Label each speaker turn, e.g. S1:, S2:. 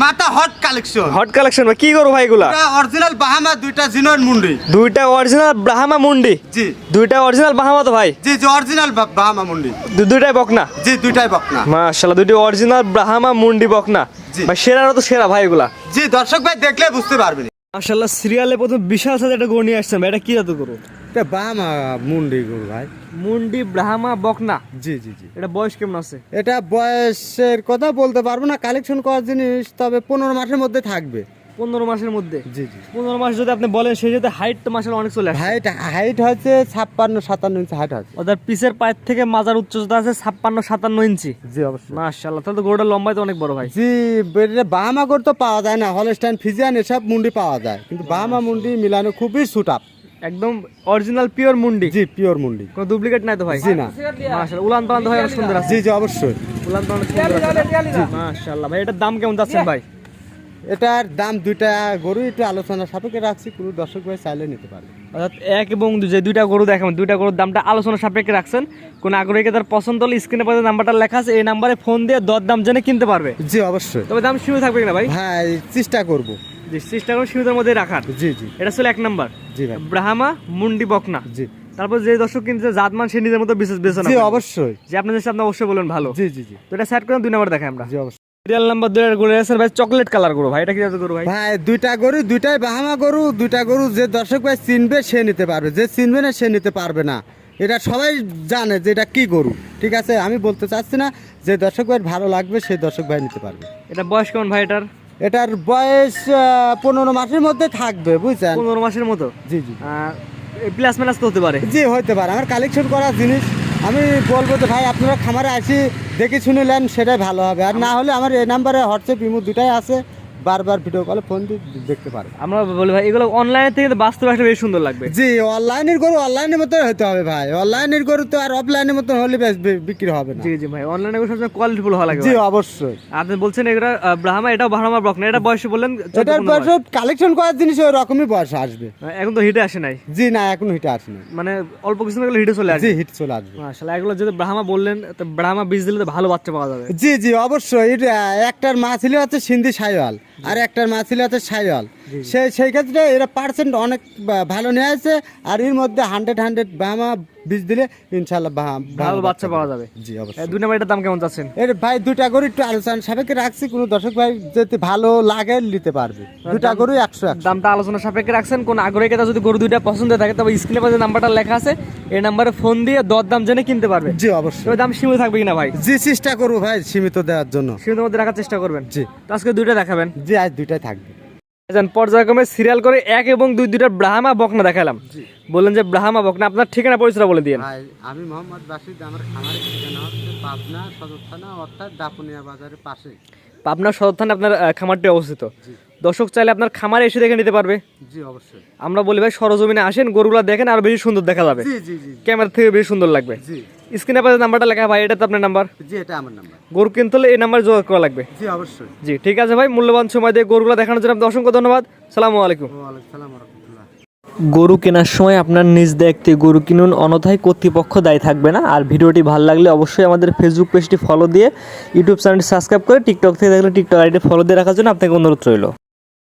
S1: মাথা hot collection.
S2: Hot collection কি করো ভাই এগুলা?
S1: অরিজিনাল বাহামা, দুইটা জিনোর মুন্ডি।
S2: দুইটা অরিজিনাল ব্রাহ্মা মুন্ডি?
S1: জি।
S2: দুইটা অরিজিনাল বাহামা তো ভাই?
S1: জি জি, অরিজিনাল বাহামা মুন্ডি।
S2: দুইটাই বকনা?
S1: জি, দুইটাই বকনা।
S2: মাশাআল্লাহ, দুইটা অরিজিনাল ব্রাহ্মা মুন্ডি বকনা। ভাই সেরারও তো সেরা ভাই এগুলা।
S1: জি, দর্শক ভাই দেখলে বুঝতে পারবেন।
S2: মাশাআল্লাহ, সিরিয়ালে প্রথম বিশাল সাইজের একটা গরু নিয়ে আসছেন ভাই, এটা কি জাতের গরু?
S1: এটা বাহামা মুন্ডি গরু ভাই।
S2: মুন্ডি ব্রাহ্মা বকনা?
S1: জি জি জি।
S2: এটা বয়স কেমন আছে?
S1: এটা বয়সের কথা বলতে পারবো না, কালেকশন করার জিনিস, তবে 15 মাসের মধ্যে থাকবে।
S2: 15 মাসের মধ্যে?
S1: জি জি।
S2: 15 মাস যদি আপনি বলেন, সেই সাথে হাইট তো মাশাআল্লাহ অনেক চলে আসে।
S1: হাইট হচ্ছে 56-57 ইঞ্চি হাইট আছে।
S2: ওদের পিছের পায়ের থেকে মাজার উচ্চতা আছে 56-57 ইঞ্চি।
S1: জি অবশ্যই।
S2: মাশাআল্লাহ, তাহলে তো গরুটা লম্বাই তো অনেক বড় ভাই।
S1: জি, বাহামা গরু তো পাওয়া যায় না, হলস্টাইন ফিজিয়ান এসব মুন্ডি পাওয়া যায়, কিন্তু বাহামা মুন্ডি মিলানো খুবই সুট আপ।
S2: একদম অরিজিনাল পিওর মুন্ডি?
S1: জি, পিওর মুন্ডি,
S2: কোনো ডুপ্লিকেট নাই তো ভাই?
S1: জি না।
S2: মাশাআল্লাহ, উলান পালান তো ভাই অনেক সুন্দর আছে।
S1: জি জি অবশ্যই,
S2: উলান পালান সুন্দর আছে। জি মাশাআল্লাহ ভাই, এটার দাম কেমন যাচ্ছেন ভাই?
S1: এটার দাম দুইটা গরু একটু আলোচনা সাপেক্ষে রাখছি, কোনো দর্শক ভাই চাইলে নিতে পারবে।
S2: অর্থাৎ এক এবং দুই, দুইটা গরু দেখাবেন, দুইটা গরুর দামটা আলোচনা সাপেক্ষে রাখছেন। কোন আগ্রহীকে তার পছন্দ হলে স্ক্রিনে পাশে নাম্বারটা লেখা আছে, এই নাম্বারে ফোন দিয়ে দর-দাম জেনে কিনতে পারবে।
S1: জি অবশ্যই।
S2: তবে দাম সীমিত থাকবে কিনা ভাই?
S1: ভাই চেষ্টা করব।
S2: জি, চেষ্টা করুন সীমিতের মধ্যে রাখার।
S1: জি জি।
S2: এটা ছিল 1 নাম্বার।
S1: জি ভাই।
S2: ব্রাহ্মা মুন্ডি বকনা।
S1: জি।
S2: তারপর যে দর্শক কিনতে জাতমান সে নিজের মতো বিশেষ বেছে
S1: জি
S2: নেবে।
S1: অবশ্যই।
S2: যে আপনাদের সাথে আপনি অবশ্যই বলেন ভালো।
S1: জি জি জি।
S2: তো এটা সেট করেন 2 নাম্বার দেখাই আমরা।
S1: জি অবশ্যই।
S2: সিরিয়াল নাম্বার 2 এর গরু আছে ভাই, চকলেট কালার গরু ভাই, এটা কি জাতের গরু ভাই?
S1: ভাই দুইটা গরু, দুইটাই বাহামা গরু। দুইটা গরু যে দর্শক ভাই চিনবে সে নিতে পারবে, যে চিনবে না সে নিতে পারবে না। এটা সবাই জানে যে এটা কি গরু, ঠিক আছে? আমি বলতে চাচ্ছি না, যে দর্শক ভাই ভালো লাগবে সেই দর্শক ভাই নিতে পারবে।
S2: এটা বয়স কেমন ভাই এটার?
S1: এটার বয়স 15 মাসের মধ্যে থাকবে, বুঝছেন?
S2: 15 মাসের মতো?
S1: জি জি।
S2: প্লাস মাইনাস তো হতে পারে?
S1: জি হতে পারে, আমার কালেকশন করা জিনিস। আমি বলবো যে ভাই আপনারা খামারে আসি দেখে শুনে নেন, সেটাই ভালো হবে। আর না হলে আমার এই নাম্বারে হোয়াটসঅ্যাপ ইমো দুটাই আছে, বারবার ভিডিও কলে ফোন দিয়ে দেখতে পারে।
S2: আমরা বলি ভাই এগুলো অনলাইন থেকে বাস্তবে একটা বেশ সুন্দর লাগবে।
S1: জি, অনলাইনের গরু অনলাইনের মতো হতে হবে ভাই, অনলাইনের গরু তো আর অফলাইনের মতো হলে বিক্রি হবে না।
S2: জি জি ভাই, অনলাইনে গরু সবসময় কোয়ালিটিফুল হওয়া লাগে।
S1: জি অবশ্যই।
S2: আপনি বলছেন এগুলো ব্রাহ্মা, এটাও ব্রাহ্মা বকনা, এটা বয়স বললেন?
S1: এটার বয়স কালেকশন করার জিনিস ওই রকমই বয়স আসবে।
S2: এখন তো হিটে আসে নাই?
S1: জি না, এখন হিটে আসে নাই,
S2: মানে অল্প কিছু না হিটে চলে আসে?
S1: জি হিট চলে আসবে।
S2: মাশাআল্লাহ, এগুলো যদি ব্রাহ্মা বললেন, তো ব্রাহ্মা বীজ দিলে তো ভালো বাচ্চা পাওয়া যাবে।
S1: জি জি অবশ্যই। একটার মা ছিল হচ্ছে সিন্ধি সাইওয়াল, আর একটার মা ছিল হচ্ছে সাইওয়াল। সেই ক্ষেত্রে এরা পার্সেন্ট অনেক ভালো নিয়ে আসছে, আর এর মধ্যে 100 বাহামা বীজ দিলে ইনশাআল্লাহ
S2: ভালো বাচ্চা পাওয়া যাবে।
S1: জি অবশ্যই।
S2: 2 নাম্বার এটার দাম কেমন যাচ্ছেন?
S1: এর ভাই দুইটা গরু একটু আলোচনা সাপেক্ষে রাখছি, কোনো দর্শক ভাই যদি ভালো লাগে নিতে পারবে। দুইটা গরু 100।
S2: দামটা আলোচনা সাপেক্ষে রাখছেন। কোন আগ্রহী ক্রেতা যদি গরু দুইটা পছন্দ থাকে, তবে স্ক্রিনে পাশে নাম্বারটা লেখা আছে, এই নাম্বারে ফোন দিয়ে দর-দাম জেনে কিনতে পারবে।
S1: জি অবশ্যই।
S2: তবে দাম সীমিত থাকবে কিনা ভাই?
S1: জি চেষ্টা করবো ভাই সীমিত দেওয়ার জন্য,
S2: সীমিতের মধ্যে রাখার চেষ্টা করবেন।
S1: জি।
S2: তো আজকে দুইটা দেখাবেন?
S1: জি আজ দুইটাই থাকবে।
S2: পর্যায়ক্রমে সিরিয়াল করে 1 এবং 2 দুইটা ব্রাহ্মা বকনা দেখালাম। বললেন যে ব্রাহ্মা বকনা, আপনার ঠিকানা পরিচয় বলে দিয়েন।
S1: ভাই আমি মোহাম্মদ বাসিদ, আমার খামারের ঠিকানা হচ্ছে পাবনা সদর থানা, অর্থাৎ দাপুনিয়া বাজারের পাশে।
S2: পাবনা সদর থানায় আপনার খামারটি অবস্থিত। দর্শক চাইলে আপনার খামারে এসে দেখে নিতে পারবে?
S1: জি অবশ্যই।
S2: আমরা বলি ভাই সরজমিনে আসেন, গরুগুলা দেখেন, আর বেশি সুন্দর দেখা যাবে।
S1: জি জি জি।
S2: ক্যামেরা থেকে বেশি সুন্দর লাগবে।
S1: জি।
S2: স্ক্রিনে পাশে নাম্বারটা লেখা ভাই, এটা তো আপনার নাম্বার?
S1: জি এটা আমার নাম্বার।
S2: গরু কিনতে হলে এই নাম্বার যোগাযোগ করা লাগবে।
S1: জি অবশ্যই।
S2: জি ঠিক আছে ভাই, মূল্যবান সময় দিয়ে গরুগুলা দেখানোর জন্য আপনাকে অসংখ্য ধন্যবাদ। সালামু আলাইকুম।
S1: ওয়ালাইকুম সালাম ওয়া রাহমাতুল্লাহ।
S2: গরু কেনার সময় আপনার নিজ দায়িত্বে গরু কিনুন, অন্যথায় কর্তৃপক্ষ দায়ী থাকবে না। আর ভিডিওটি ভালো লাগলে অবশ্যই আমাদের ফেসবুক পেজটি ফলো দিয়ে, ইউটিউব চ্যানেলটি সাবস্ক্রাইব করে, টিকটক থেকে দেখলে টিকটক আইডি ফলো দিয়ে রাখার জন্য আপনাকে অনুরোধ রইল।